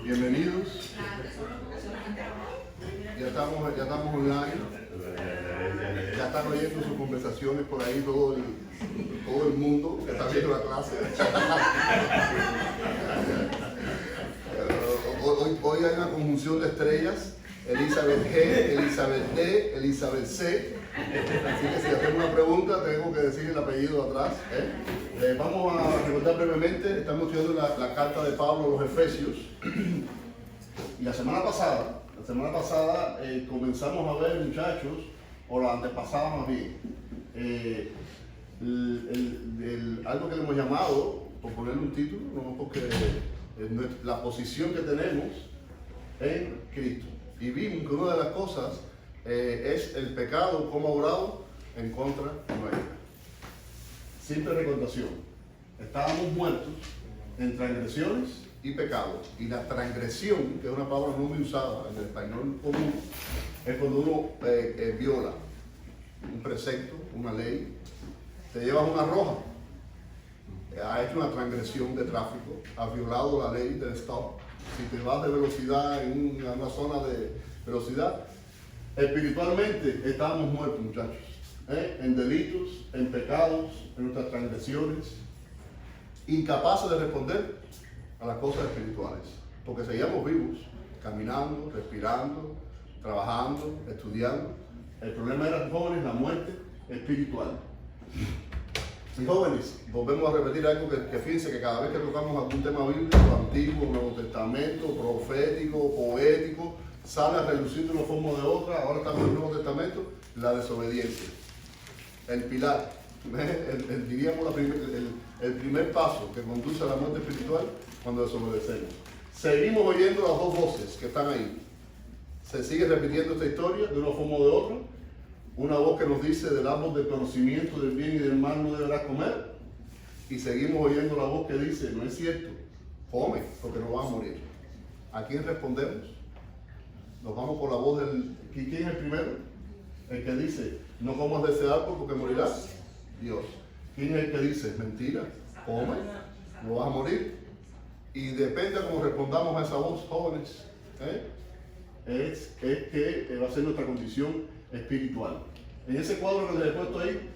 Bienvenidos. Ya estamos online. Ya están oyendo sus conversaciones por ahí todo el mundo que está viendo la clase. Hoy hay una conjunción de estrellas. Elizabeth G, Elizabeth D, Elizabeth C. Así que si hacemos una pregunta, tengo que decir el apellido atrás. Vamos a recordar brevemente, estamos estudiando la carta de Pablo a los Efesios. Y la semana pasada comenzamos a ver, muchachos, o la antepasada más bien, algo que le hemos llamado, por ponerle un título, no porque la posición que tenemos en Cristo. Y vimos que una de las cosas es el pecado como ha obrado en contra nuestra. Simple recordación. Estábamos muertos en transgresiones y pecados. Y la transgresión, que es una palabra no muy usada en el español común, es cuando uno viola un precepto, una ley, te llevas una roja. Ha hecho una transgresión de tráfico, ha violado la ley del stop. Si te vas de velocidad en una zona de velocidad, espiritualmente estábamos muertos, muchachos, en delitos, en pecados, en nuestras transgresiones, incapaces de responder a las cosas espirituales, porque seguíamos vivos, caminando, respirando, trabajando, estudiando. El problema era, jóvenes, la muerte espiritual. Y jóvenes, volvemos a repetir algo que fíjense que cada vez que tocamos algún tema bíblico, antiguo, Nuevo Testamento, profético, poético, sale a relucir de una forma o de otra. Ahora estamos en el Nuevo Testamento, la desobediencia. El pilar, diríamos el primer paso que conduce a la muerte espiritual cuando desobedecemos. Seguimos oyendo las dos voces que están ahí. Se sigue repitiendo esta historia de una forma o de otra. Una voz que nos dice del árbol del conocimiento del bien y del mal no deberás comer. Y seguimos oyendo la voz que dice, no es cierto, come porque no vas a morir. ¿A quién respondemos? Nos vamos por la voz del... ¿Quién es el primero? El que dice, no comas de ese árbol porque morirás. Dios. ¿Quién es el que dice, mentira, come, no vas a morir? Y depende de cómo respondamos a esa voz, jóvenes, es que va a ser nuestra condición espiritual. En ese cuadro que les he puesto ahí,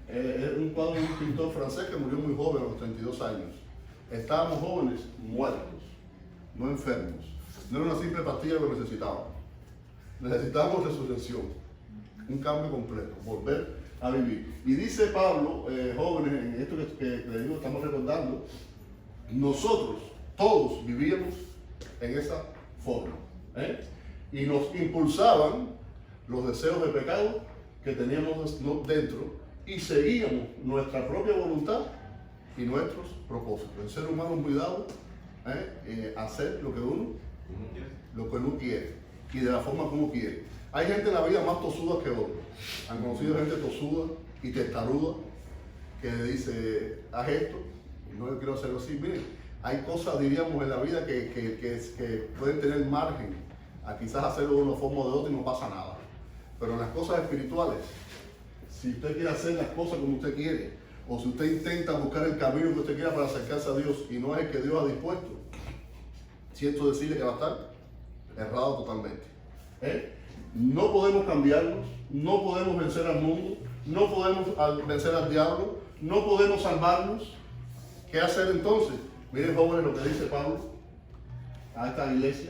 es un cuadro de un pintor francés que murió muy joven, a los 32 años. Estábamos jóvenes, muertos, no enfermos. No era una simple pastilla que necesitábamos. Necesitábamos resurrección, un cambio completo, volver a vivir. Y dice Pablo, jóvenes, en esto que les digo, estamos recordando, nosotros todos vivíamos en esa forma. Y nos impulsaban los deseos de pecado que teníamos dentro y seguíamos nuestra propia voluntad y nuestros propósitos. El ser humano es muy dado a hacer lo que uno quiere y de la forma que uno quiere. Hay gente en la vida más tosuda que otra. Han conocido gente tosuda y testaruda que dice, haz esto, y no, yo quiero hacerlo así. Miren, hay cosas, diríamos, en la vida que pueden tener margen a quizás hacerlo de una forma o de otra y no pasa nada. Pero en las cosas espirituales, si usted quiere hacer las cosas como usted quiere, o si usted intenta buscar el camino que usted quiera para acercarse a Dios y no es el que Dios ha dispuesto, siento decirle que va a estar errado totalmente. No podemos cambiarnos, no podemos vencer al mundo, no podemos vencer al diablo, no podemos salvarnos. ¿Qué hacer entonces? Miren, jóvenes, lo que dice Pablo a esta iglesia,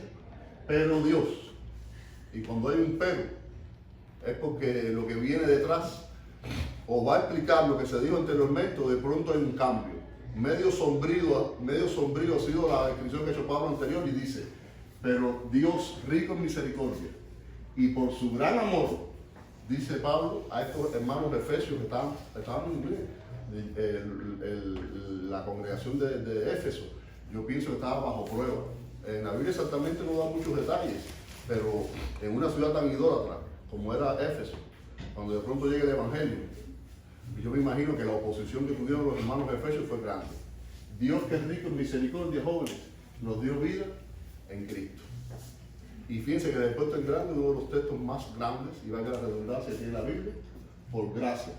pero Dios. Y cuando hay un pero, es porque lo que viene detrás o va a explicar lo que se dijo anteriormente o de pronto hay un cambio. Medio sombrío ha sido la descripción que ha hecho Pablo anterior y dice, pero Dios rico en misericordia y por su gran amor, dice Pablo a estos hermanos de Efesios que estaban en la congregación de Éfeso. Yo pienso que estaba bajo prueba. En la Biblia exactamente no da muchos detalles, pero en una ciudad tan idólatra como era Éfeso, cuando de pronto llega el Evangelio, yo me imagino que la oposición que tuvieron los hermanos de Efesios fue grande. Dios, que es rico en misericordia, jóvenes, nos dio vida en Cristo. Y fíjense que después tan grande, uno de los textos más grandes, y valga la redundancia que tiene la Biblia, por gracia,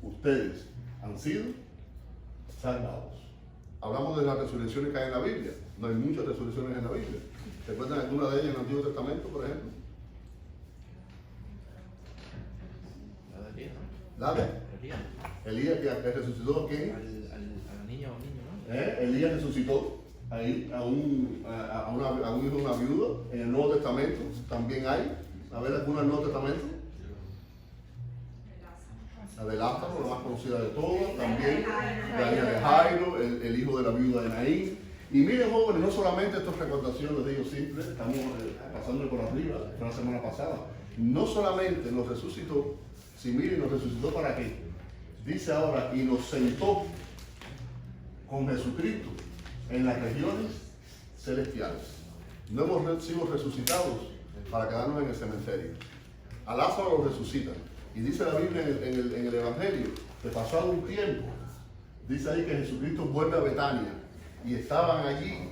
ustedes han sido salvados. Hablamos de las resurrecciones que hay en la Biblia. No hay muchas resurrecciones en la Biblia. ¿Recuerdan alguna de ellas en el Antiguo Testamento, por ejemplo? La de Elías, ¿no? ¿La de? Elías. Elías que resucitó a quién? Al niño o niño, ¿no? Elías resucitó ahí a un hijo de una viuda. En el Nuevo Testamento también hay. A ver, ¿alguna del Nuevo Testamento? La de Lázaro, la más conocida de todas. También la hija de Jairo, el hijo de la viuda de Naín. Y miren, jóvenes, no solamente estas recordaciones de ellos simples, estamos pasándole por arriba, fue la semana pasada. No solamente nos resucitó, si miren, nos resucitó ¿para qué? Dice ahora, y nos sentó con Jesucristo en las regiones celestiales. No hemos sido resucitados para quedarnos en el cementerio. A Lázaro lo resucitan. Y dice la Biblia en el Evangelio, que pasado un tiempo, dice ahí que Jesucristo vuelve a Betania. Y estaban allí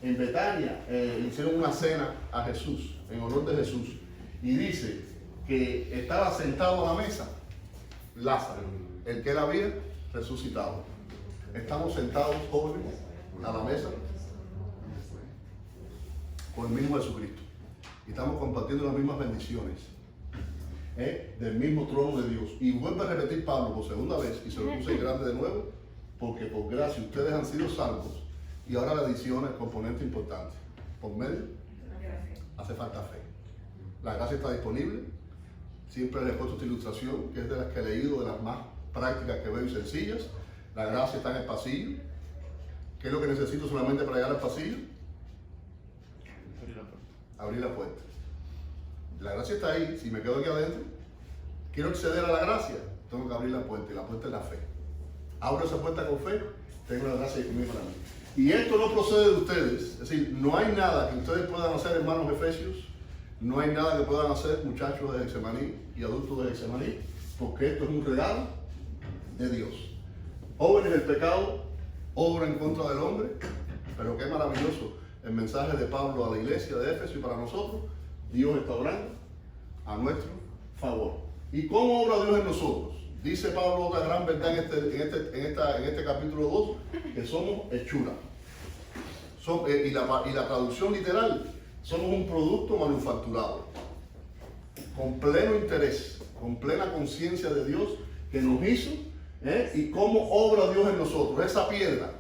en Betania, hicieron una cena a Jesús, en honor de Jesús. Y dice que estaba sentado a la mesa Lázaro, el que él había resucitado. Estamos sentados jóvenes a la mesa con el mismo Jesucristo. Y estamos compartiendo las mismas bendiciones del mismo trono de Dios. Y vuelve a repetir Pablo por segunda vez, y se lo puse en grande de nuevo, porque por gracia ustedes han sido salvos. Y ahora la adición es el componente importante. Por medio, hace falta fe. La gracia está disponible. Siempre les he puesto esta ilustración, que es de las que he leído, de las más prácticas que veo y sencillas. La gracia está en el pasillo. ¿Qué es lo que necesito solamente para llegar al pasillo? Abrir la puerta. La gracia está ahí. Si me quedo aquí adentro, quiero acceder a la gracia, tengo que abrir la puerta, y la puerta es la fe. Abro esa puerta con fe, tengo la gracia disponible para mí. Y esto no procede de ustedes, es decir, no hay nada que ustedes puedan hacer, hermanos efesios, no hay nada que puedan hacer, muchachos de Getsemaní y adultos de Getsemaní, porque esto es un regalo de Dios. Jóvenes, el pecado obra en contra del hombre, pero qué maravilloso el mensaje de Pablo a la iglesia de Éfeso y para nosotros. Dios está obrando a nuestro favor. ¿Y cómo obra Dios en nosotros? Dice Pablo otra gran verdad en este capítulo 2, que somos hechura. Y la traducción literal, somos un producto manufacturado, con pleno interés, con plena conciencia de Dios que nos hizo, y cómo obra Dios en nosotros. Esa piedra,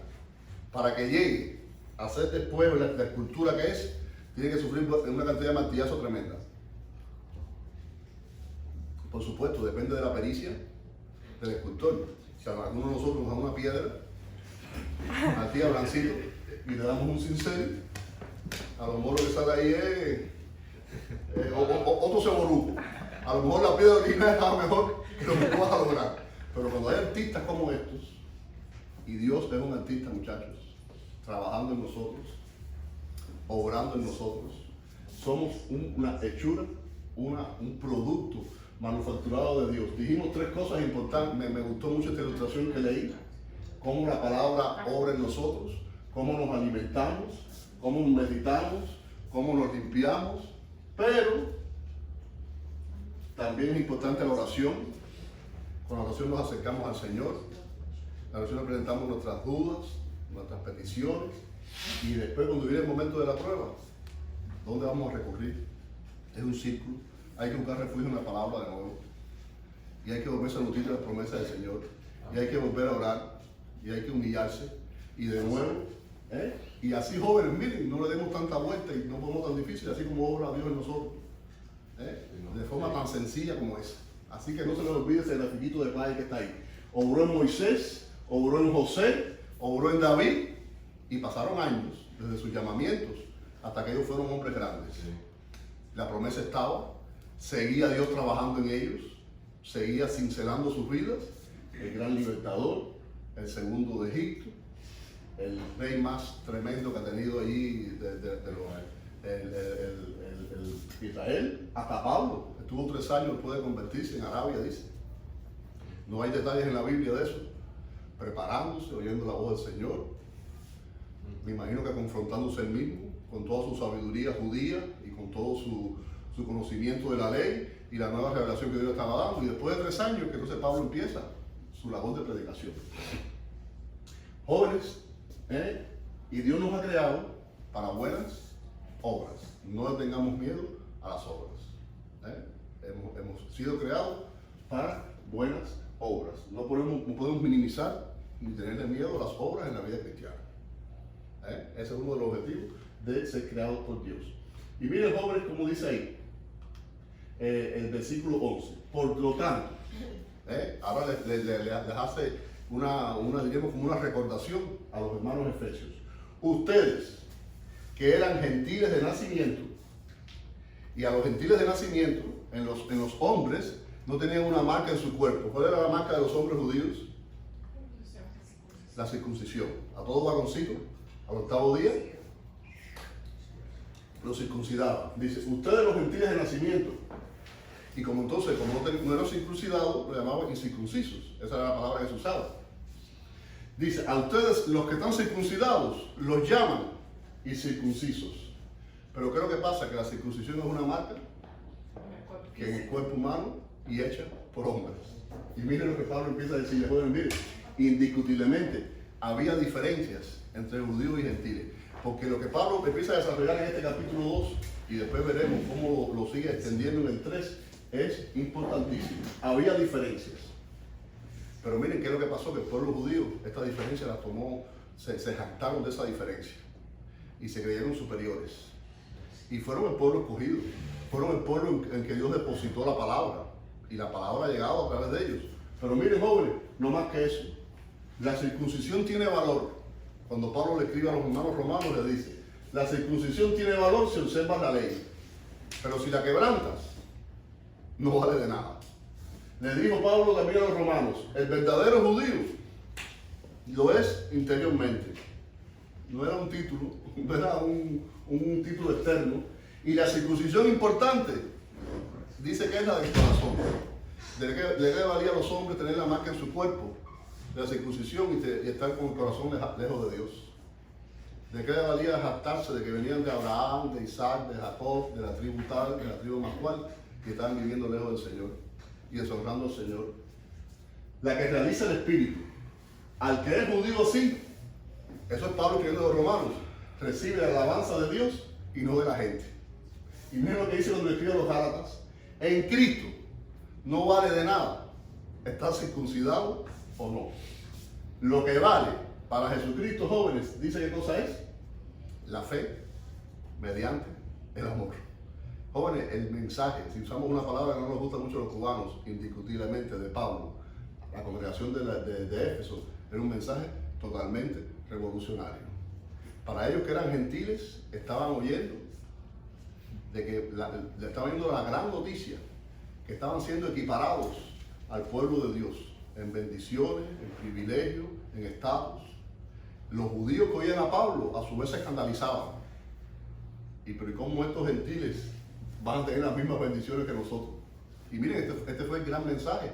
para que llegue a ser después la escultura que es, tiene que sufrir una cantidad de martillazo tremenda. Por supuesto, depende de la pericia del escultor. Si a alguno de nosotros nos da una piedra, a ti, Abrancito, y le damos un cincel, a lo mejor lo que sale ahí es otro ceboruco. A lo mejor la piedra original es a lo mejor que lo que tú vas a lograr. Pero cuando hay artistas como estos, y Dios es un artista, muchachos, trabajando en nosotros, obrando en nosotros, somos una hechura, un producto manufacturado de Dios. Dijimos tres cosas importantes. Me gustó mucho esta ilustración que leí, cómo la palabra obra en nosotros, cómo nos alimentamos, cómo meditamos, cómo nos limpiamos, pero también es importante la oración. Con la oración nos acercamos al Señor, la oración presentamos nuestras dudas, nuestras peticiones, y después cuando viene el momento de la prueba, ¿dónde vamos a recurrir? Es un círculo. Hay que buscar refugio en la palabra de nuevo. Y hay que volverse a nutrir de las promesas del Señor. Y hay que volver a orar. Y hay que humillarse. Y de nuevo. Y así, jóvenes, miren, no le demos tanta vuelta y no podemos tan difícil, así como obra Dios en nosotros. De forma tan sencilla como esa. Así que no se les olvide ese grafiquito de playa que está ahí. Obró en Moisés, obró en José, obró en David. Y pasaron años desde sus llamamientos hasta que ellos fueron hombres grandes. La promesa estaba. Seguía Dios trabajando en ellos, seguía cincelando sus vidas, el gran libertador, el segundo de Egipto, el rey más tremendo que ha tenido allí Israel, hasta Pablo, estuvo 3 años después de convertirse en Arabia, dice. No hay detalles en la Biblia de eso, preparándose, oyendo la voz del Señor, me imagino que confrontándose él mismo, con toda su sabiduría judía y con todo su conocimiento de la ley y la nueva revelación que Dios estaba dando. Y después de 3 años que entonces Pablo empieza su labor de predicación. Jóvenes, y Dios nos ha creado para buenas obras. No le tengamos miedo a las obras. Hemos sido creados para buenas obras. No podemos minimizar ni tenerle miedo a las obras en la vida cristiana. Ese es uno de los objetivos de ser creados por Dios. Y miren, jóvenes, como dice ahí, el versículo 11. Por lo tanto, ahora les hace diríamos como una recordación a los hermanos efesios. Ustedes, que eran gentiles de nacimiento, y a los gentiles de nacimiento, en los hombres, no tenían una marca en su cuerpo. ¿Cuál era la marca de los hombres judíos? La circuncisión. A todo varoncito, al octavo día, lo circuncidaban. Dice, ustedes los gentiles de nacimiento. Y como entonces, como no eran circuncidados, lo llamaban incircuncisos. Esa era la palabra que se usaba. Dice, a ustedes los que están circuncidados, los llaman incircuncisos. Pero ¿qué es lo que pasa? Que la circuncisión es una marca que en el cuerpo humano y hecha por hombres. Y miren lo que Pablo empieza a decir, miren, indiscutiblemente había diferencias entre judíos y gentiles. Porque lo que Pablo empieza a desarrollar en este capítulo 2, y después veremos cómo lo sigue extendiendo en el 3, es importantísimo. Había diferencias. Pero miren qué es lo que pasó, que el pueblo judío, esta diferencia la tomó, se jactaron de esa diferencia. Y se creyeron superiores. Y fueron el pueblo escogido. Fueron el pueblo en que Dios depositó la palabra. Y la palabra ha llegado a través de ellos. Pero miren, jóvenes, no más que eso. La circuncisión tiene valor. Cuando Pablo le escribe a los hermanos romanos, le dice, la circuncisión tiene valor si observas la ley. Pero si la quebrantas, no vale de nada. Le dijo Pablo también a los romanos, el verdadero judío lo es interiormente. No era un título, no era un título externo. Y la circuncisión importante, dice que es la del corazón. ¿De qué valía a los hombres tener la marca en su cuerpo? De la circuncisión y estar con el corazón lejos de Dios. ¿De qué valía jactarse de que venían de Abraham, de Isaac, de Jacob, de la tribu tal, de la tribu más cual, que estaban viviendo lejos del Señor y deshonrando al Señor? La que realiza el Espíritu. Al que es judío sí, eso es Pablo escribiendo de los Romanos, recibe la alabanza de Dios y no de la gente. Y miren lo que dice cuando escribe a los Gálatas. En Cristo no vale de nada estar circuncidado o no. Lo que vale para Jesucristo, jóvenes, dice qué cosa es: la fe mediante el amor. Jóvenes, el mensaje, si usamos una palabra que no nos gusta mucho a los cubanos, indiscutiblemente, de Pablo, la congregación de Éfeso, era un mensaje totalmente revolucionario. Para ellos que eran gentiles, estaban oyendo de que le estaban viendo la gran noticia, que estaban siendo equiparados al pueblo de Dios en bendiciones, en privilegios, en estatus. Los judíos que oían a Pablo a su vez se escandalizaban. ¿Y cómo estos gentiles van a tener las mismas bendiciones que nosotros? Y miren, este fue el gran mensaje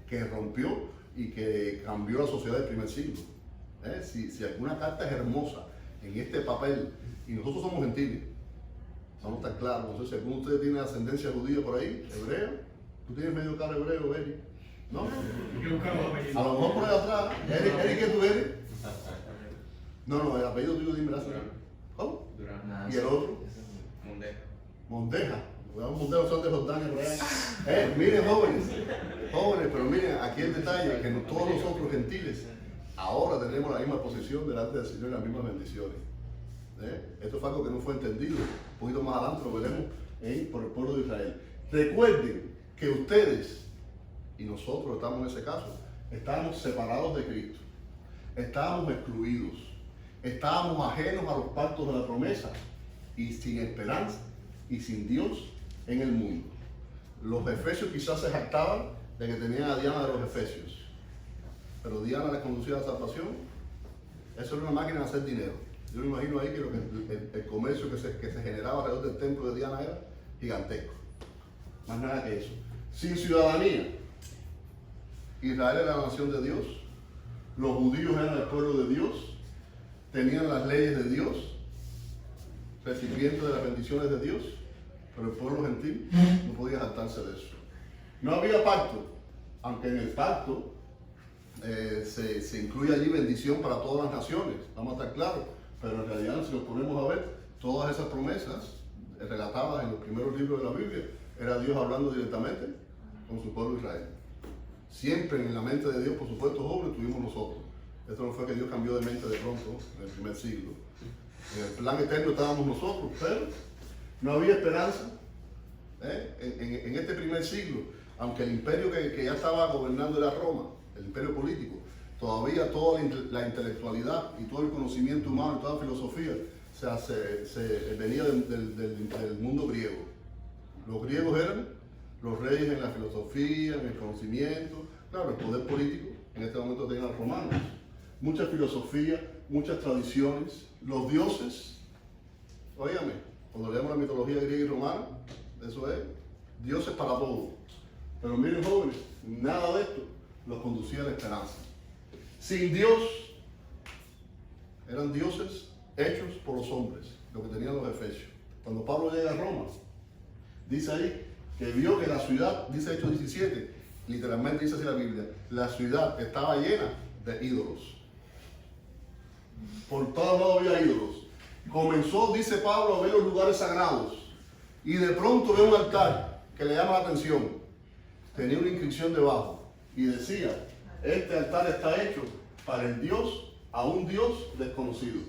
que rompió y que cambió la sociedad del primer siglo. Si alguna carta es hermosa en este papel, y nosotros somos gentiles, vamos a estar claros. No sé si alguno de ustedes tiene ascendencia judía por ahí, hebreo. ¿Tú tienes medio cara hebreo, Eri? ¿No? A lo mejor por ahí atrás. ¿Eri qué tú eres? No, el apellido tuyo, dime la señora. ¿Cómo? ¿Y el otro? Mondeja. Mondeja son de Jordania por ahí. Miren, jóvenes, pero miren, aquí el detalle, que todos nosotros gentiles ahora tenemos la misma posición delante del Señor y las mismas bendiciones. Esto fue algo que no fue entendido. Un poquito más adelante lo veremos por el pueblo de Israel. Recuerden que ustedes y nosotros estamos en ese caso, estábamos separados de Cristo, estábamos excluidos, estábamos ajenos a los pactos de la promesa y sin esperanza y sin Dios en el mundo. Los efesios quizás se jactaban de que tenían a Diana de los efesios, pero Diana les conducía a la salvación. Eso era una máquina de hacer dinero. Yo me imagino ahí que el comercio que se generaba alrededor del templo de Diana era gigantesco. Más nada que eso. Sin ciudadanía. Israel era la nación de Dios. Los judíos eran el pueblo de Dios. Tenían las leyes de Dios. Recipientes de las bendiciones de Dios. Pero el pueblo gentil no podía jactarse de eso. No había pacto. Aunque en el pacto se incluye allí bendición para todas las naciones. Vamos a estar claros. Pero en realidad, si nos ponemos a ver, todas esas promesas relatadas en los primeros libros de la Biblia, era Dios hablando directamente con su pueblo Israel. Siempre en la mente de Dios, por supuesto, jóvenes, tuvimos nosotros. Esto no fue que Dios cambió de mente de pronto en el primer siglo. En el plan eterno estábamos nosotros, pero no había esperanza en este primer siglo. Aunque el imperio que ya estaba gobernando era Roma, el imperio político, todavía toda la intelectualidad y todo el conocimiento humano y toda la filosofía se venía del mundo griego. Los griegos eran los reyes en la filosofía, en el conocimiento, claro, el poder político. En este momento tenían los romanos. Mucha filosofía, muchas tradiciones, los dioses. Óigame, cuando leemos la mitología griega y romana, eso es, dioses para todo. Pero miren, jóvenes, nada de esto los conducía a la esperanza. Sin Dios, eran dioses hechos por los hombres, lo que tenían los efesios. Cuando Pablo llega a Roma, dice ahí que vio que la ciudad, dice Hechos 17, literalmente dice así la Biblia, la ciudad estaba llena de ídolos. Por todos lados había ídolos. Comenzó, dice Pablo, a ver los lugares sagrados y de pronto ve un altar que le llama la atención. Tenía una inscripción debajo y decía, este altar está hecho para el Dios, a un Dios desconocido.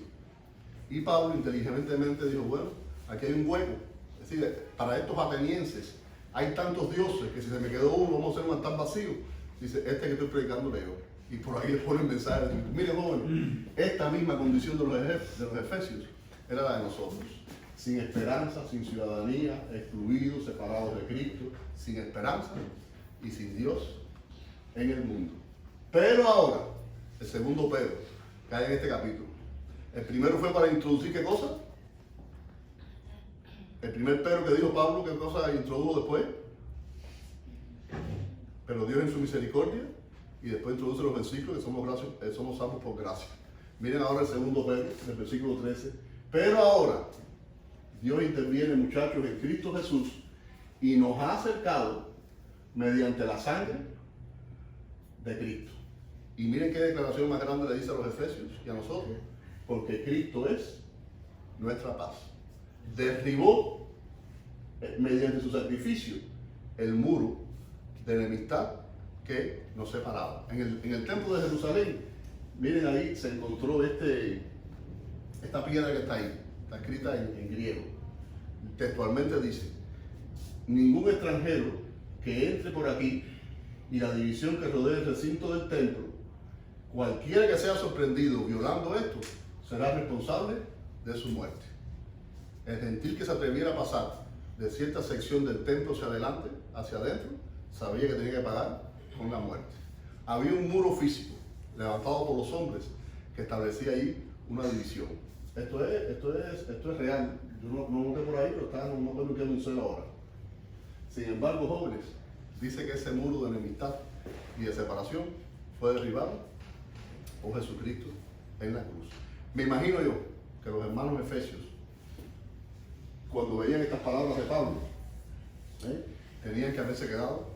Y Pablo inteligentemente dijo, bueno, aquí hay un hueco. Es decir, para estos atenienses hay tantos dioses que si se me quedó uno, vamos a hacer un altar vacío. Dice, este que estoy predicando leo. Y por ahí le pone el mensaje. Mire, joven, esta misma condición de los efesios era la de nosotros. Sin esperanza, sin ciudadanía, excluidos, separados de Cristo, sin esperanza y sin Dios en el mundo. Pero ahora, el segundo pero que hay en este capítulo. El primero fue para introducir ¿qué cosa? El primer pero que dijo Pablo, ¿qué cosa introdujo después? Pero Dios en su misericordia, y después introduce los versículos que somos salvos por gracia. Miren ahora el segundo pero, del versículo 13. Pero ahora, Dios interviene, muchachos, en Cristo Jesús, y nos ha acercado mediante la sangre de Cristo. Y miren qué declaración más grande le dice a los efesios y a nosotros. Porque Cristo es nuestra paz. Derribó mediante su sacrificio el muro de enemistad que nos separaba. En el templo de Jerusalén, miren ahí, se encontró esta piedra que está ahí, está escrita en griego. Textualmente dice, ningún extranjero que entre por aquí y la división que rodea el recinto del templo, cualquiera que sea sorprendido violando esto, será responsable de su muerte. El gentil que se atreviera a pasar de cierta sección del templo hacia adentro, sabía que tenía que pagar con la muerte. Había un muro físico levantado por los hombres que establecía ahí una división. Esto es real. Yo no noté por ahí, pero no permitiendo un museo ahora. Sin embargo, jóvenes, dice que ese muro de enemistad y de separación fue derribado por Jesucristo en la cruz. Me imagino yo que los hermanos efesios, cuando veían estas palabras de Pablo, tenían que haberse quedado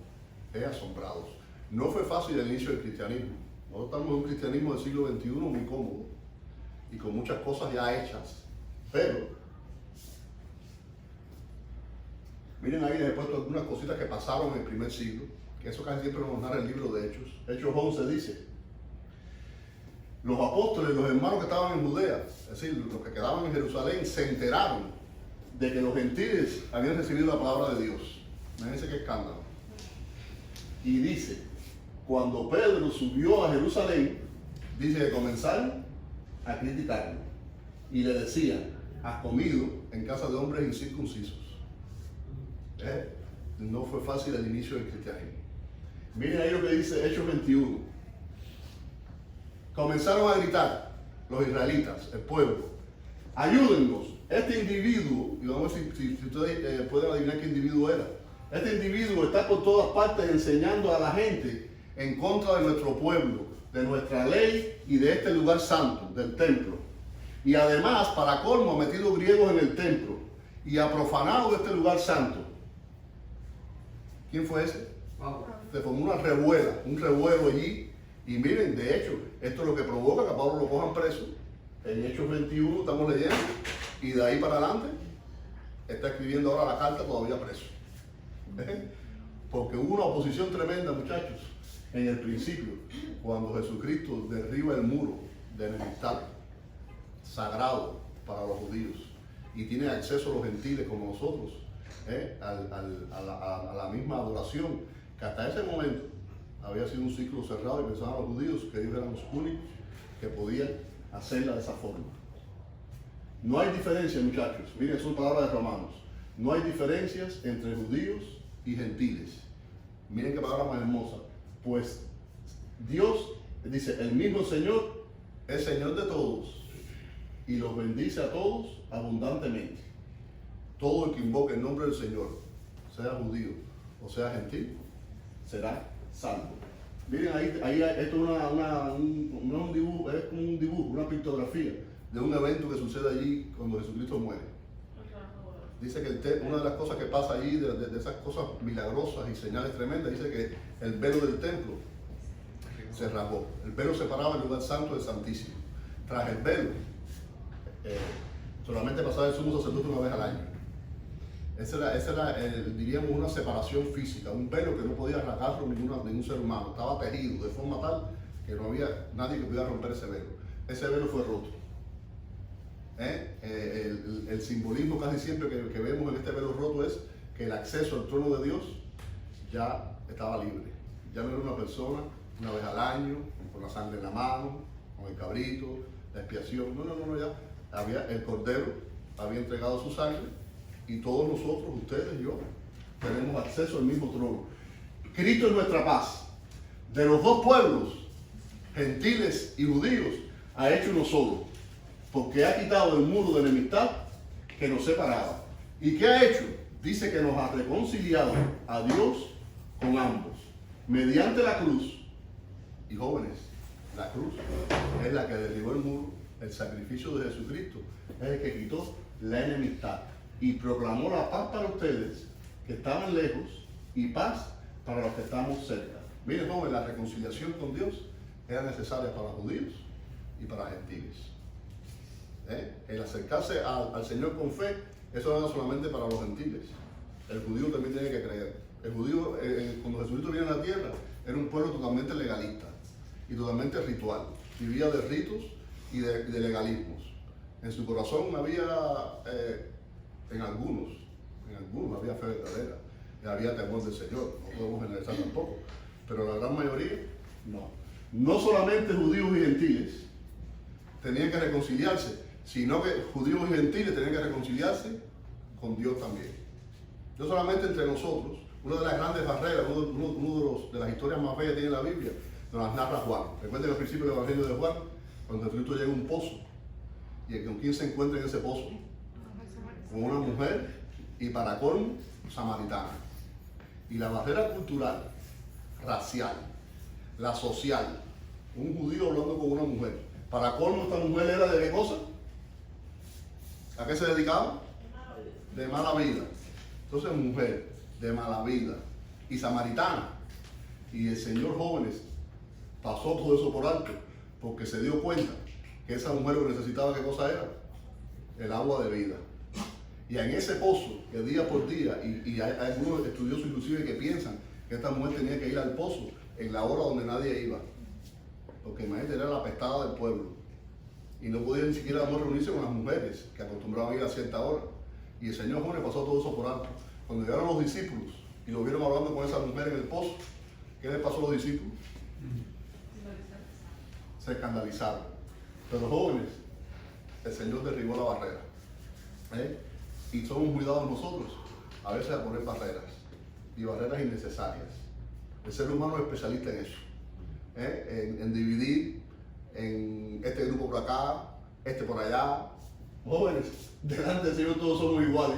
asombrados. No fue fácil el inicio del cristianismo. Nosotros estamos en un cristianismo del siglo XXI muy cómodo y con muchas cosas ya hechas. Pero, miren ahí, les he puesto algunas cositas que pasaron en el primer siglo, que eso casi siempre nos narra el libro de Hechos. Hechos 11 dice, los apóstoles, los hermanos que estaban en Judea, es decir, los que quedaban en Jerusalén, se enteraron de que los gentiles habían recibido la palabra de Dios. Imagínense qué escándalo. Y dice, cuando Pedro subió a Jerusalén, dice que comenzaron a criticarlo. Y le decían, has comido en casa de hombres incircuncisos. No fue fácil el inicio del cristianismo. Miren ahí lo que dice Hechos 21. Comenzaron a gritar los israelitas, el pueblo, ayúdennos, este individuo, y vamos a ver si ustedes pueden adivinar qué individuo era. Este individuo está por todas partes enseñando a la gente en contra de nuestro pueblo, de nuestra ley y de este lugar santo, del templo. Y además, para colmo, ha metido griegos en el templo y ha profanado este lugar santo. ¿Quién fue ese? Se formó un revuelo allí. Y miren, de hecho, esto es lo que provoca que a Pablo lo cojan preso. En Hechos 21 estamos leyendo Y de ahí para adelante está escribiendo ahora la carta todavía preso. Porque hubo una oposición tremenda, muchachos, en el principio, cuando Jesucristo derriba el muro de enemistad sagrado para los judíos y tiene acceso a los gentiles como nosotros a la misma adoración, que hasta ese momento había sido un ciclo cerrado y pensaban los judíos que ellos eran los únicos que podían hacerla de esa forma. No hay diferencia, muchachos, miren, son palabras de Romanos, no hay diferencias entre judíos y gentiles. Miren qué palabra más hermosa. Pues Dios, dice, el mismo Señor es Señor de todos y los bendice a todos abundantemente. Todo el que invoque el nombre del Señor, sea judío o sea gentil, será salvo. Miren ahí esto es un dibujo, es como un dibujo, una pictografía de un evento que sucede allí cuando Jesucristo muere. Dice que una de las cosas que pasa allí, de esas cosas milagrosas y señales tremendas, dice que el velo del templo se rasgó. El velo separaba el lugar santo del santísimo. Tras el velo, solamente pasaba el sumo sacerdote una vez al año. Esa era diríamos, una separación física, un velo que no podía rasgarlo ningún ser humano. Estaba tejido de forma tal que no había nadie que pudiera romper ese velo. Ese velo fue roto. El simbolismo casi siempre que vemos en este velo roto es que el acceso al trono de Dios ya estaba libre. Ya no era una persona una vez al año, con la sangre en la mano, con el cabrito, la expiación. No, ya había el Cordero, había entregado su sangre y todos nosotros, ustedes y yo, tenemos acceso al mismo trono. Cristo es nuestra paz. De los dos pueblos, gentiles y judíos, ha hecho uno solo, porque ha quitado el muro de enemistad que nos separaba. ¿Y qué ha hecho? Dice que nos ha reconciliado a Dios con ambos, mediante la cruz. Y jóvenes, la cruz es la que derribó el muro, el sacrificio de Jesucristo es el que quitó la enemistad y proclamó la paz para ustedes que estaban lejos y paz para los que estamos cerca. Miren, jóvenes, la reconciliación con Dios era necesaria para judíos y para gentiles. El acercarse al Señor con fe, eso no era solamente para los gentiles. El judío también tiene que creer. El judío, cuando Jesucristo viene a la tierra, era un pueblo totalmente legalista y totalmente ritual. Vivía de ritos y de legalismos. En su corazón había, en algunos había fe verdadera, y había temor del Señor. No podemos generalizar tampoco, pero la gran mayoría no. No solamente judíos y gentiles tenían que reconciliarse, sino que judíos y gentiles tenían que reconciliarse con Dios también. No solamente entre nosotros. Una de las grandes barreras, de las historias más bellas que tiene la Biblia, nos las narra Juan. Recuerden al principio del Evangelio de Juan, cuando Jesucristo llega a un pozo, y con quién se encuentra en ese pozo, con una mujer y para colmo, samaritana. Y la barrera cultural, racial, la social, un judío hablando con una mujer. Para colmo, esta mujer era de qué cosa? ¿A qué se dedicaba? De mala vida. Entonces, mujer de mala vida y samaritana. Y el Señor, jóvenes, pasó todo eso por alto, porque se dio cuenta que esa mujer lo que necesitaba, ¿qué cosa era? El agua de vida. Y en ese pozo, que día por día, y hay algunos estudiosos inclusive que piensan que esta mujer tenía que ir al pozo en la hora donde nadie iba, porque imagínate, era la apestada del pueblo, y no podía ni siquiera reunirse con las mujeres que acostumbraban a ir a cierta hora. Y el Señor, jóvenes, pasó todo eso por alto. Cuando llegaron los discípulos y lo vieron hablando con esa mujer en el pozo, ¿qué les pasó a los discípulos? Se escandalizaron. Pero jóvenes, el Señor derribó la barrera. Y somos muy dados nosotros a veces a poner barreras, y barreras innecesarias. El ser humano es especialista en eso, en dividir, en este grupo por acá, este por allá. Jóvenes, delante del Señor todos somos iguales.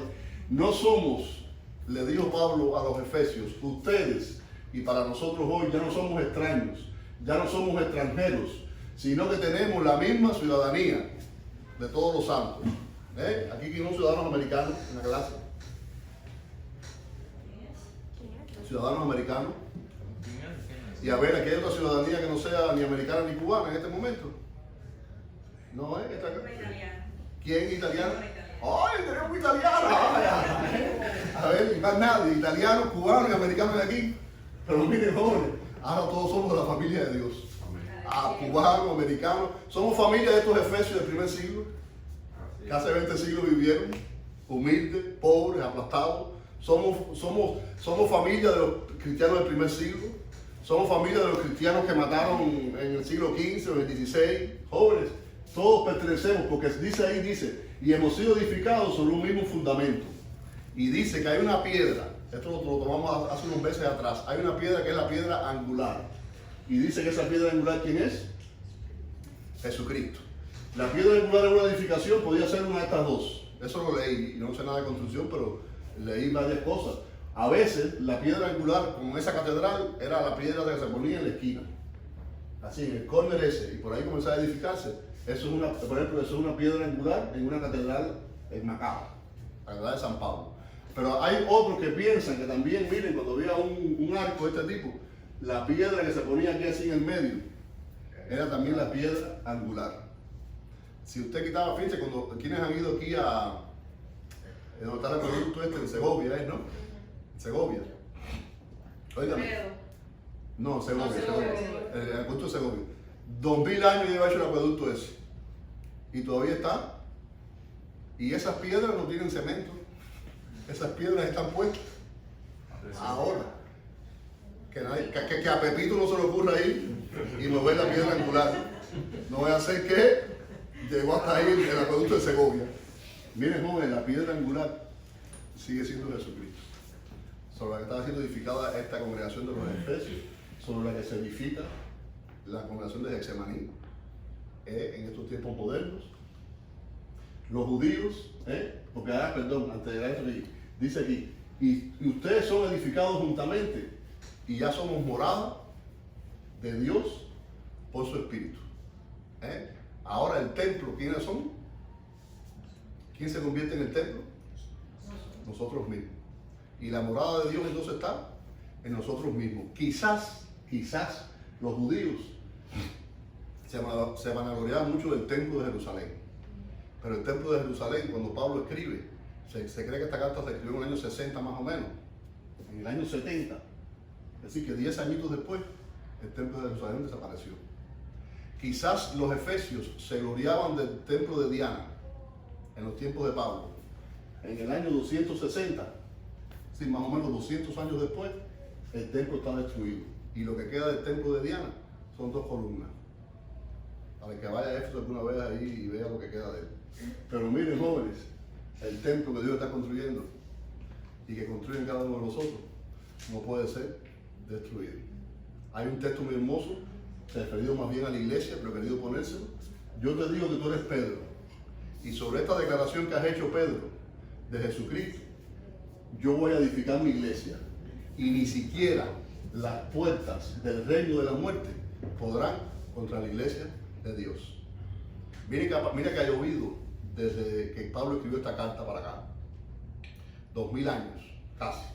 No somos, le dijo Pablo a los Efesios, ustedes y para nosotros hoy ya no somos extraños, ya no somos extranjeros, sino que tenemos la misma ciudadanía de todos los santos. Aquí hay unos ciudadanos americanos en la clase. Ciudadanos americanos. Y a ver, aquí hay otra ciudadanía que no sea ni americana ni cubana en este momento. No, ¿Quién es italiano? ¡Ay, tenemos italianos! A ver, más nadie, italianos, cubanos y americanos de aquí. Pero miren, jóvenes, ahora todos somos de la familia de Dios. Cubanos, americanos, somos familia de estos efesios del primer siglo, que hace 20 siglos vivieron, humildes, pobres, aplastados. Somos familia de los cristianos del primer siglo, somos familia de los cristianos que mataron en el siglo XV o el XVI. Jóvenes, todos pertenecemos, porque dice, y hemos sido edificados sobre un mismo fundamento. Y dice que hay una piedra, esto lo tomamos hace unos meses atrás, hay una piedra que es la piedra angular. Y dice que esa piedra angular, ¿quién es? Jesucristo. La piedra angular en una edificación podía ser una de estas dos. Eso lo leí, yo no sé nada de construcción, pero leí varias cosas. A veces la piedra angular, como esa catedral, era la piedra que se ponía en la esquina. Así, en el córner ese, y por ahí comenzaba a edificarse. Eso es por ejemplo, eso es una piedra angular en una catedral en Macao, la catedral de San Pablo. Pero hay otros que piensan que también, miren, cuando veía un arco de este tipo, la piedra que se ponía aquí así en el medio, era también la piedra angular. Si usted quitaba, fíjense, quienes han ido aquí a donde está el producto este en Segovia, ¿no? Segovia. Óigame. No, Segovia. El acueducto de Segovia. 2000 años lleva hecho el acueducto ese. Y todavía está. Y esas piedras no tienen cemento. Esas piedras están puestas. Ahora. Que a Pepito no se le ocurra ir y mover la piedra angular. No voy a hacer que llegó hasta ahí el acueducto de Segovia. Miren, jóvenes, la piedra angular sigue siendo Jesucristo. Sobre la que estaba siendo edificada esta congregación de los Efesios, sobre la que se edifica la congregación de Getsemaní en estos tiempos modernos. Los judíos, porque antes de llegar a esto, dice aquí, y ustedes son edificados juntamente y ya somos morada de Dios por su Espíritu. Ahora el templo, ¿quiénes son? ¿Quién se convierte en el templo? Nosotros mismos. Y la morada de Dios entonces está en nosotros mismos. Quizás los judíos se vanagloriaban mucho del templo de Jerusalén. Pero el templo de Jerusalén, cuando Pablo escribe, se cree que esta carta se escribió en el año 60 más o menos, en el año 70. Es decir, que 10 añitos después, el templo de Jerusalén desapareció. Quizás los efesios se gloriaban del templo de Diana en los tiempos de Pablo. En el año 260, sí, más o menos 200 años después, el templo está destruido. Y lo que queda del templo de Diana son 2 columnas. Para que vaya a Éfeso alguna vez ahí y vea lo que queda de él. Pero miren, jóvenes, el templo que Dios está construyendo y que construyen cada uno de nosotros no puede ser destruido. Hay un texto muy hermoso, referido más bien a la iglesia, pero he querido ponérselo. Yo te digo que tú eres Pedro. Y sobre esta declaración que has hecho, Pedro, de Jesucristo, yo voy a edificar mi iglesia. Y ni siquiera las puertas del reino de la muerte podrán contra la iglesia de Dios. Mira que ha llovido desde que Pablo escribió esta carta para acá. 2000 años, casi.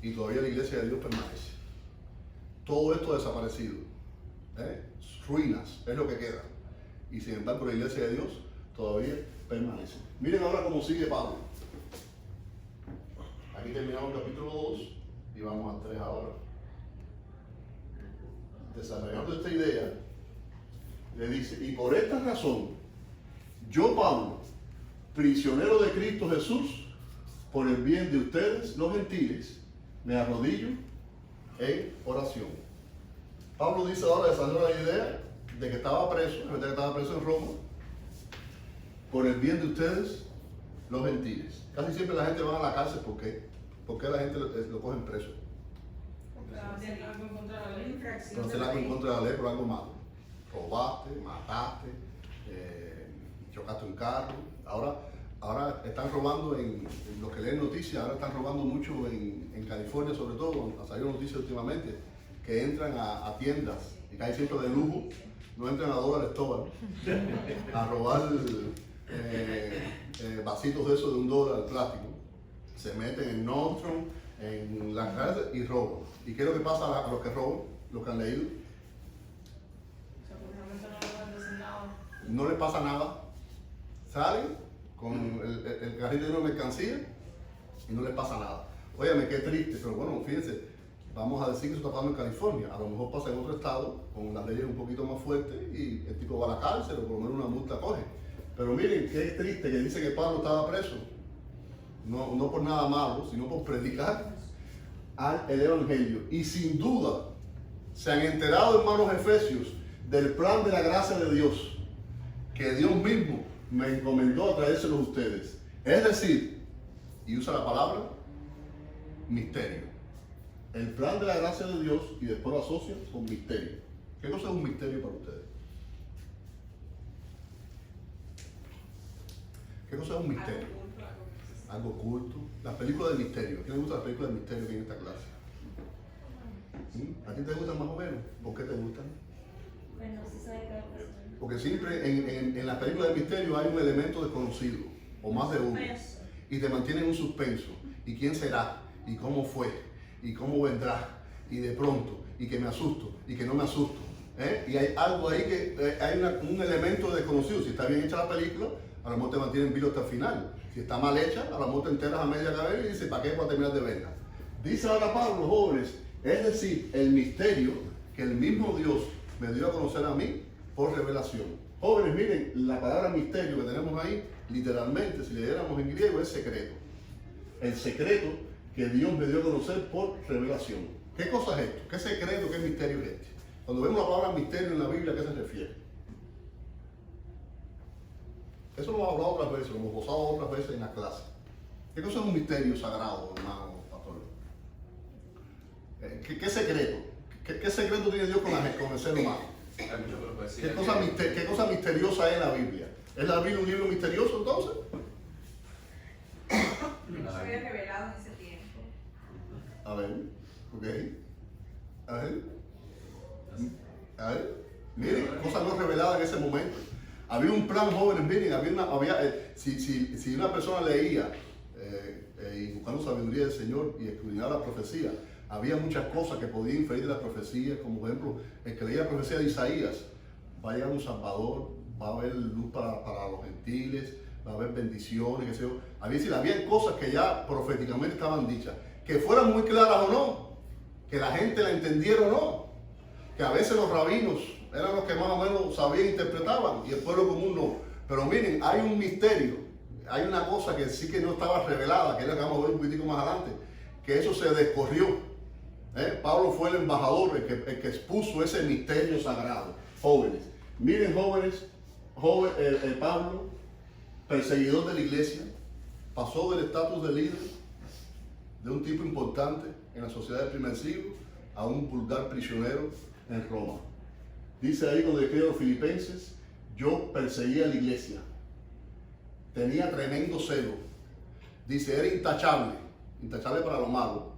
Y todavía la iglesia de Dios permanece. Todo esto ha desaparecido. Ruinas es lo que queda. Y sin embargo la iglesia de Dios todavía permanece. Miren ahora cómo sigue Pablo. Aquí terminamos el capítulo 2 y vamos al 3 ahora. Desarrollando esta idea, le dice, y por esta razón, yo Pablo, prisionero de Cristo Jesús, por el bien de ustedes, los gentiles, me arrodillo en oración. Pablo dice ahora, desarrolla la idea de que estaba preso, en Roma, por el bien de ustedes, los gentiles. Casi siempre la gente va a la cárcel, ¿por qué? ¿Por qué la gente lo cogen preso? Porque hacen algo en contra de la ley. Pero hacer algo en contra de la ley por algo malo. Robaste, mataste, chocaste un carro. Ahora están robando, en los que leen noticias, ahora están robando mucho en California, sobre todo, ha salido noticias últimamente, que entran a tiendas, y casi siempre de lujo, no entran a Dollar Store, a robar vasitos de esos de $1 plástico. Se meten en Nordstrom, en las casas y roban. ¿Y qué es lo que pasa a los que roban? Los que han leído. Seguramente no lo han designado. No les pasa nada. Salen con el carrito lleno de mercancía y no les pasa nada. Óyeme, qué triste, pero bueno, fíjense, vamos a decir que eso está pasando en California. A lo mejor pasa en otro estado, con las leyes un poquito más fuertes, y el tipo va a la cárcel o por lo menos una multa coge. Pero miren, qué triste que dice que Pablo estaba preso. No por nada malo, sino por predicar el Evangelio. Y sin duda, se han enterado, hermanos efesios, del plan de la gracia de Dios, que Dios mismo me encomendó a traérselo a ustedes. Es decir, y usa la palabra, misterio. El plan de la gracia de Dios, y después lo asocia con misterio. ¿Qué cosa es un misterio para ustedes? ¿Qué cosa es un misterio? Algo oculto. Las películas de misterio. ¿A quién le gusta las películas de misterio que hay en esta clase? ¿A ti te gustan más o menos? ¿Por qué te gustan? Bueno, sí sabe que Porque siempre en las películas de misterio hay un elemento desconocido, o más de uno, y te mantienen un suspenso. ¿Y quién será? ¿Y cómo fue? ¿Y cómo vendrá? Y de pronto, y que me asusto, y que no me asusto. Y hay algo ahí que hay un elemento desconocido. Si está bien hecha la película, a lo mejor te mantienen vivo hasta el final. Si está mal hecha, a lo mejor te enteras a media cabeza y dices, ¿para qué voy a terminar de verla? Dice ahora Pablo, jóvenes, es decir, el misterio que el mismo Dios me dio a conocer a mí por revelación. Jóvenes, miren, la palabra misterio que tenemos ahí, literalmente, si leyéramos en griego, es secreto. El secreto que Dios me dio a conocer por revelación. ¿Qué cosa es esto? ¿Qué secreto, qué misterio es este? Cuando vemos la palabra misterio en la Biblia, ¿a qué se refiere? Eso lo hemos hablado otras veces, lo hemos gozado otras veces en la clase. ¿Qué cosa es un misterio sagrado, hermano pastor? ¿Qué secreto? ¿Qué secreto tiene Dios con el ser humano? ¿Qué cosa misteriosa es la Biblia? ¿Es la Biblia un libro misterioso entonces? No se había revelado en ese tiempo. A ver, ok. A ver, miren, cosas no reveladas en ese momento. Había un plan, jóvenes, miren, si una persona leía y buscando sabiduría del Señor y escudriñaba la profecía, había muchas cosas que podía inferir de las profecías, como por ejemplo, el que leía la profecía de Isaías, va a llegar un Salvador, va a haber luz para los gentiles, va a haber bendiciones, qué sé yo. Había cosas que ya proféticamente estaban dichas, que fueran muy claras o no, que la gente la entendiera o no, que a veces los rabinos eran los que más o menos sabían e interpretaban, y el pueblo común no. Pero miren, hay un misterio, hay una cosa que sí que no estaba revelada, que es la que vamos a ver un poquitico más adelante, que eso se descorrió. Pablo fue el embajador, el que expuso ese misterio sagrado. Jóvenes, miren jóvenes, Pablo, perseguidor de la iglesia, pasó del estatus de líder, de un tipo importante en la sociedad del primer siglo, a un vulgar prisionero en Roma. Dice ahí cuando escribe a los filipenses, yo perseguía a la iglesia, tenía tremendo celo, dice, era intachable para lo malo.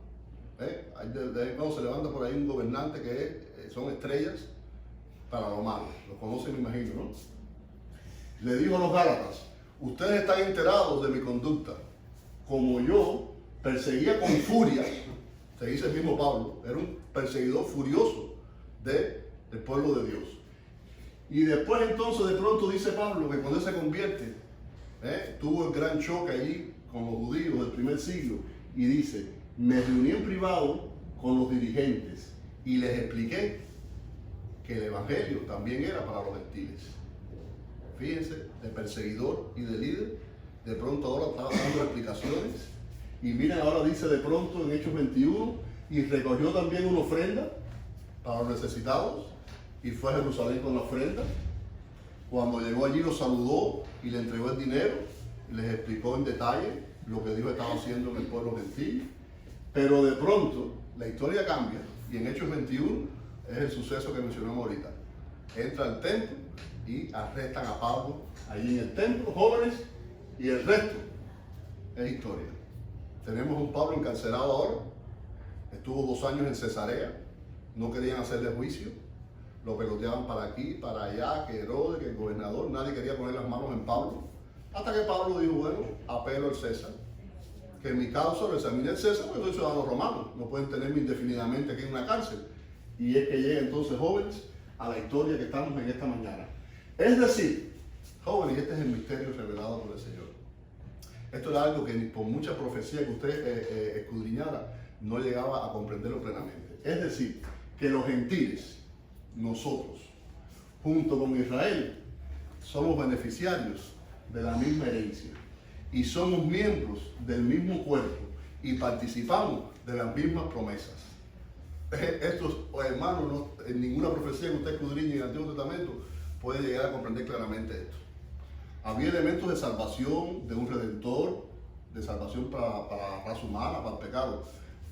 De cuando se levanta por ahí un gobernante que son estrellas para lo malo, lo conocen me imagino, ¿no? Le dijo a los Gálatas, ustedes están enterados de mi conducta, como yo perseguía con furia, se dice el mismo Pablo, era un perseguidor furioso del pueblo de Dios. Y después entonces de pronto dice Pablo que cuando él se convierte, tuvo el gran choque allí con los judíos del primer siglo y dice, me reuní en privado con los dirigentes y les expliqué que el evangelio también era para los gentiles. Fíjense, de perseguidor y de líder, de pronto ahora está dando explicaciones. Y miren, ahora dice de pronto en Hechos 21, y recogió también una ofrenda para los necesitados, y fue a Jerusalén con la ofrenda. Cuando llegó allí los saludó y le entregó el dinero, y les explicó en detalle lo que Dios estaba haciendo en el pueblo gentil. Pero de pronto la historia cambia, y en Hechos 21 es el suceso que mencionamos ahorita. Entra al templo y arrestan a Pablo allí en el templo, jóvenes, y el resto es historia. Tenemos un Pablo encarcelado ahora, estuvo 2 años en Cesarea, no querían hacerle juicio, lo peloteaban para aquí, para allá, que Herodes, que el gobernador, nadie quería poner las manos en Pablo, hasta que Pablo dijo, bueno, apelo al César, que en mi causa lo examine el César, porque soy ciudadano romano, no pueden tenerme indefinidamente aquí en una cárcel. Y es que llega entonces, jóvenes, a la historia que estamos en esta mañana. Es decir, jóvenes, este es el misterio revelado por el Señor. Esto era algo que por mucha profecía que usted escudriñara, no llegaba a comprenderlo plenamente. Es decir, que los gentiles, nosotros, junto con Israel, somos beneficiarios de la misma herencia y somos miembros del mismo cuerpo y participamos de las mismas promesas. Estos hermanos, en ninguna profecía que usted escudriñe en el Antiguo Testamento puede llegar a comprender claramente esto. Había elementos de salvación, de un redentor, de salvación para la raza humana, para el pecado,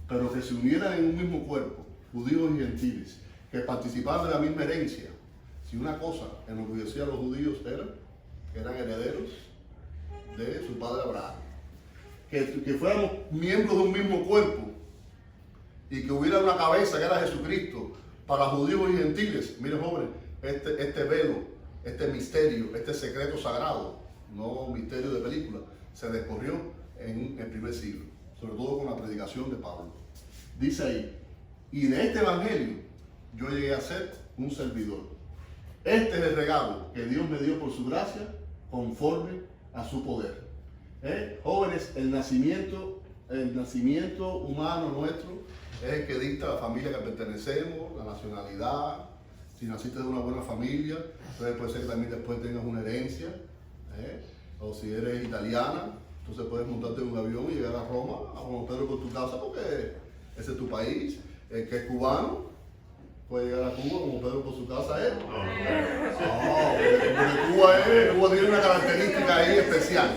pero que se unieran en un mismo cuerpo, judíos y gentiles, que participaban de la misma herencia. Si una cosa enorgullecía a los judíos era que eran herederos de su padre Abraham, que fuéramos miembros de un mismo cuerpo y que hubiera una cabeza que era Jesucristo para judíos y gentiles. Miren, jóvenes, este velo, este misterio, este secreto sagrado, no misterio de película, se descorrió en el primer siglo, sobre todo con la predicación de Pablo. Dice ahí, y de este evangelio yo llegué a ser un servidor. Este es el regalo que Dios me dio por su gracia, conforme a su poder. Jóvenes, el nacimiento humano nuestro es el que dicta la familia que pertenecemos, la nacionalidad. Si naciste de una buena familia, entonces puede ser que también después tengas una herencia. O si eres italiana, entonces puedes montarte en un avión y llegar a Roma, a Juan Pedro por tu casa, porque ese es tu país. El que es cubano puede llegar a Cuba como Pedro por su casa. Porque Cuba tiene una característica ahí especial.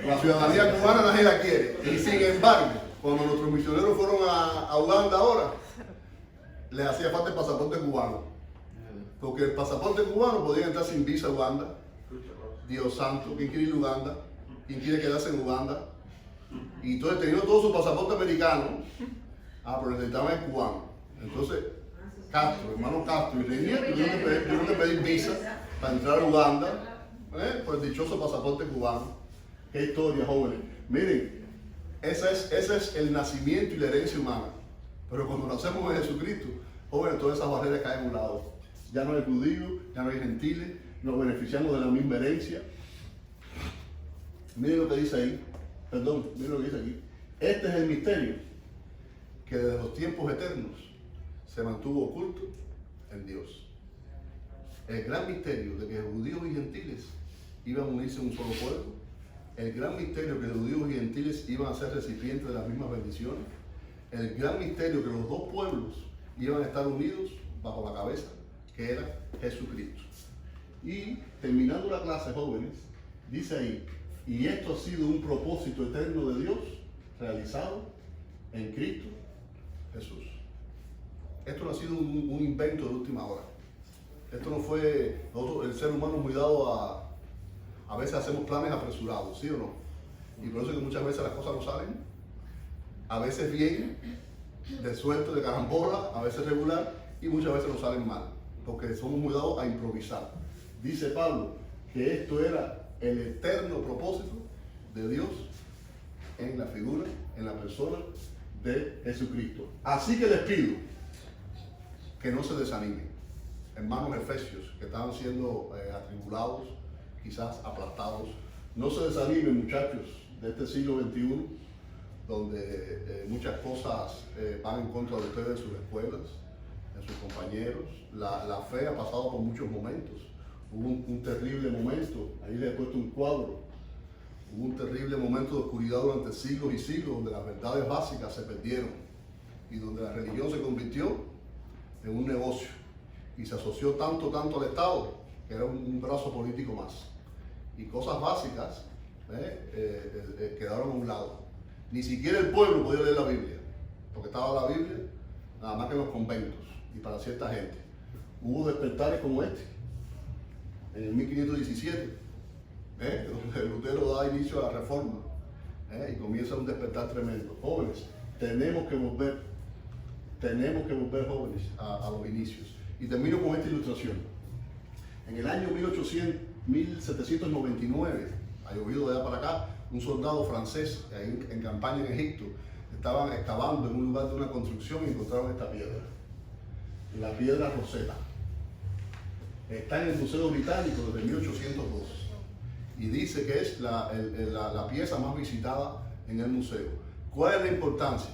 La ciudadanía cubana nadie la quiere. Y sin embargo, cuando nuestros misioneros fueron a Uganda ahora, les hacía falta el pasaporte cubano. Porque el pasaporte cubano podía entrar sin visa a Uganda. Dios santo, ¿quién quiere ir a Uganda? ¿Quién quiere quedarse en Uganda? Y entonces teniendo todo su pasaporte americano, pero necesitaban el cubano. Entonces, Castro, hermano Castro y Reinier tuvieron que pedir visa para entrar a Uganda, por el dichoso pasaporte cubano. Qué historia, jóvenes. Miren, ese es el nacimiento y la herencia humana. Pero cuando nacemos en Jesucristo, jóvenes, todas esas barreras caen a un lado. Ya no hay judíos, ya no hay gentiles, nos beneficiamos de la misma herencia. Miren lo que dice ahí. Perdón, miren lo que dice aquí. Este es el misterio que desde los tiempos eternos se mantuvo oculto en Dios. El gran misterio de que judíos y gentiles iban a unirse en un solo pueblo. El gran misterio que judíos y gentiles iban a ser recipientes de las mismas bendiciones. El gran misterio que los dos pueblos iban a estar unidos bajo la cabeza, que era Jesucristo. Y terminando la clase, jóvenes, dice ahí, y esto ha sido un propósito eterno de Dios realizado en Cristo Jesús. Esto no ha sido un invento de última hora. Esto no fue, el ser humano es muy dado a veces hacemos planes apresurados, ¿sí o no? Y por eso es que muchas veces las cosas no salen. A veces bien, de suerte, de carambola, a veces regular, y muchas veces nos salen mal, porque somos muy dados a improvisar. Dice Pablo que esto era el eterno propósito de Dios en la figura, en la persona de Jesucristo. Así que les pido que no se desanimen, hermanos efesios que estaban siendo atribulados, quizás aplastados. No se desanimen, muchachos, de este siglo XXI, donde muchas cosas van en contra de ustedes en sus escuelas, en sus compañeros. La fe ha pasado por muchos momentos. Hubo un terrible momento, ahí les he puesto un cuadro, hubo un terrible momento de oscuridad durante siglos y siglos, donde las verdades básicas se perdieron y donde la religión se convirtió en un negocio y se asoció tanto al Estado, que era un brazo político más. Y cosas básicas quedaron a un lado. Ni siquiera el pueblo podía leer la Biblia, porque estaba la Biblia nada más que en los conventos y para cierta gente. Hubo despertares como este, en el 1517, donde Lutero da inicio a la Reforma, y comienza un despertar tremendo. Jóvenes, tenemos que volver jóvenes a los inicios. Y termino con esta ilustración. En el año 1799, ha llovido de allá para acá, un soldado francés en campaña en Egipto, estaban excavando en un lugar de una construcción y encontraron esta piedra. La piedra Rosetta. Está en el Museo Británico desde 1802. y dice que es la pieza más visitada en el museo. ¿Cuál es la importancia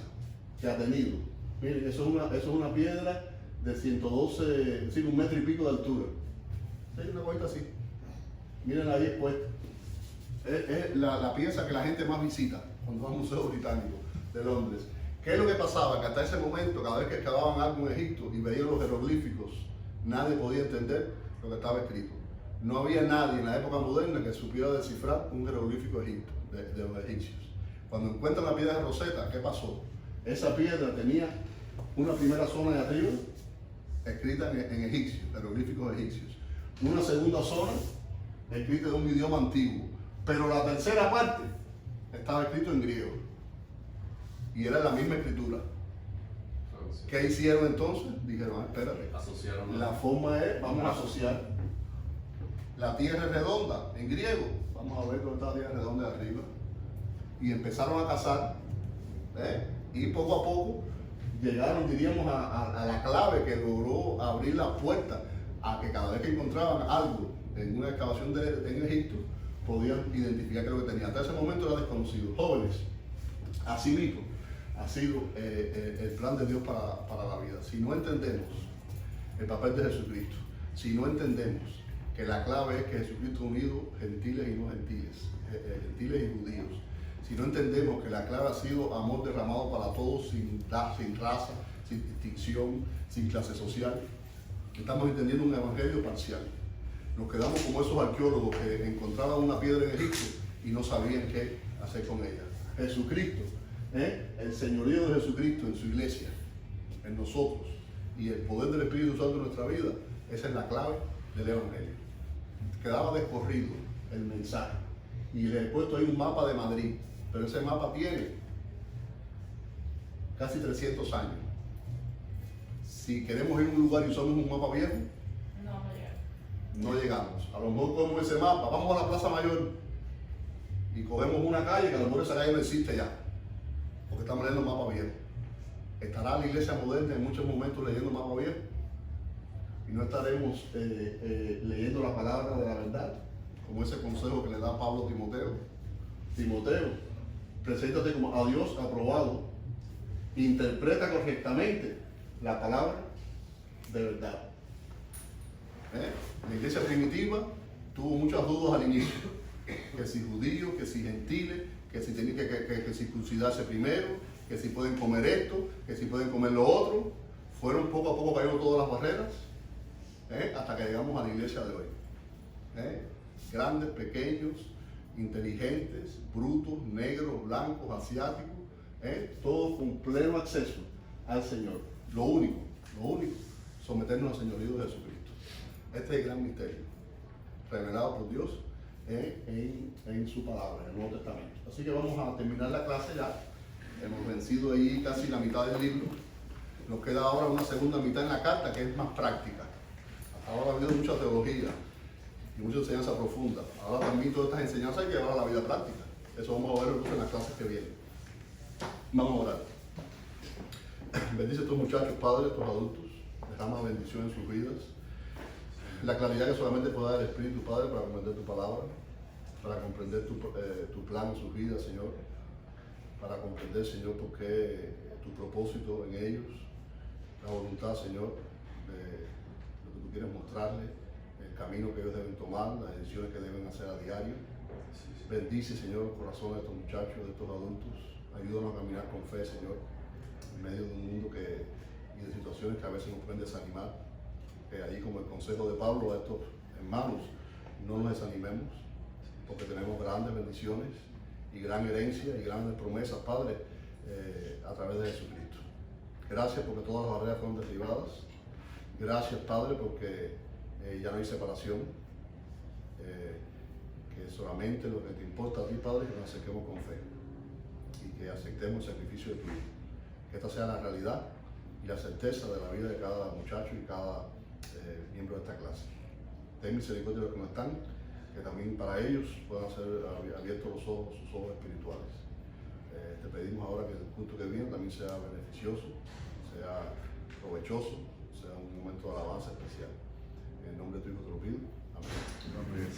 que ha tenido? Miren, eso es una piedra de 112, es decir, 1 metro y pico de altura. ¿Sí? Una cosita así. Miren ahí expuesta. Es la pieza que la gente más visita cuando va al Museo Británico de Londres. ¿Qué es lo que pasaba? Que hasta ese momento, cada vez que excavaban algo en Egipto y veían los jeroglíficos, nadie podía entender lo que estaba escrito. No había nadie en la época moderna que supiera descifrar un jeroglífico de los egipcios. Cuando encuentran la piedra de Rosetta, ¿qué pasó? Esa piedra tenía una primera zona de arriba escrita en egipcio, jeroglíficos egipcios. Una segunda zona escrita en un idioma antiguo. Pero la tercera parte estaba escrito en griego. Y era la misma escritura. ¿Qué hicieron entonces? Dijeron, espérate. Asociaron. La forma es, vamos a asociar. La tierra es redonda, en griego. Vamos a ver dónde está la tierra redonda de arriba. Y empezaron a cazar. Y poco a poco llegaron, diríamos, a la clave que logró abrir la puerta a que cada vez que encontraban algo en una excavación en Egipto, podían identificar qué es lo que tenía. Hasta ese momento era desconocido. Jóvenes, así mismo ha sido el plan de Dios para la vida. Si no entendemos el papel de Jesucristo, si no entendemos que la clave es que Jesucristo ha unido gentiles y no gentiles, gentiles y judíos, si no entendemos que la clave ha sido amor derramado para todos, sin raza, sin distinción, sin clase social, estamos entendiendo un evangelio parcial. Nos quedamos como esos arqueólogos que encontraban una piedra en Egipto y no sabían qué hacer con ella. Jesucristo, el señorío de Jesucristo en su iglesia, en nosotros, y el poder del Espíritu Santo en nuestra vida, esa es la clave del evangelio. Quedaba descorrido el mensaje y le he puesto ahí un mapa de Madrid, pero ese mapa tiene casi 300 años. Si queremos ir a un lugar y usamos un mapa viejo, no llegamos. A lo mejor cogemos ese mapa, vamos a la Plaza Mayor y cogemos una calle que a lo mejor esa calle no existe ya, porque estamos leyendo mapa viejo. ¿Estará la iglesia moderna en muchos momentos leyendo mapa viejo? Y no estaremos leyendo la palabra de la verdad, como ese consejo que le da Pablo a Timoteo. Timoteo, preséntate como a Dios aprobado, interpreta correctamente la palabra de verdad. La iglesia primitiva tuvo muchas dudas al inicio, que si judíos, que si gentiles, que si tienen que circuncidarse primero, que si pueden comer esto, que si pueden comer lo otro. Fueron poco a poco cayendo todas las barreras, hasta que llegamos a la iglesia de hoy. Grandes, pequeños, inteligentes, brutos, negros, blancos, asiáticos, todos con pleno acceso al Señor. Lo único, someternos al señorío de Jesucristo. Este es el gran misterio, revelado por Dios en su palabra, en el Nuevo Testamento. Así que vamos a terminar la clase ya. Hemos vencido ahí casi la mitad del libro. Nos queda ahora una segunda mitad en la carta que es más práctica. Hasta ahora ha habido mucha teología y mucha enseñanza profunda. Ahora también todas estas enseñanzas hay que llevar a la vida práctica. Eso vamos a ver en las clases que vienen. Vamos a orar. Bendice a estos muchachos, padres, estos adultos. Derrama bendición en sus vidas. La claridad que solamente puede dar el Espíritu, Padre, para comprender tu palabra, para comprender tu plan en sus vidas, Señor, para comprender, Señor, por qué tu propósito en ellos, la voluntad, Señor, de lo que tú quieres mostrarles, el camino que ellos deben tomar, las decisiones que deben hacer a diario. Bendice, Señor, los corazones de estos muchachos, de estos adultos. Ayúdanos a caminar con fe, Señor, en medio de un mundo y de situaciones que a veces nos pueden desanimar. Que allí, como el consejo de Pablo a estos hermanos, no nos desanimemos, porque tenemos grandes bendiciones y gran herencia y grandes promesas, Padre, a través de Jesucristo. Gracias porque todas las barreras fueron derribadas. Gracias, Padre, porque ya no hay separación. Que solamente lo que te importa a ti, Padre, es que nos acerquemos con fe y que aceptemos el sacrificio de tu Hijo. Que esta sea la realidad y la certeza de la vida de cada muchacho y cada miembro de esta clase. Ten misericordia de los que no están, que también para ellos puedan ser abiertos sus ojos espirituales. Te pedimos ahora que el culto que viene también sea beneficioso, sea provechoso, sea un momento de alabanza especial. En el nombre de tu Hijo te lo pido. Amén.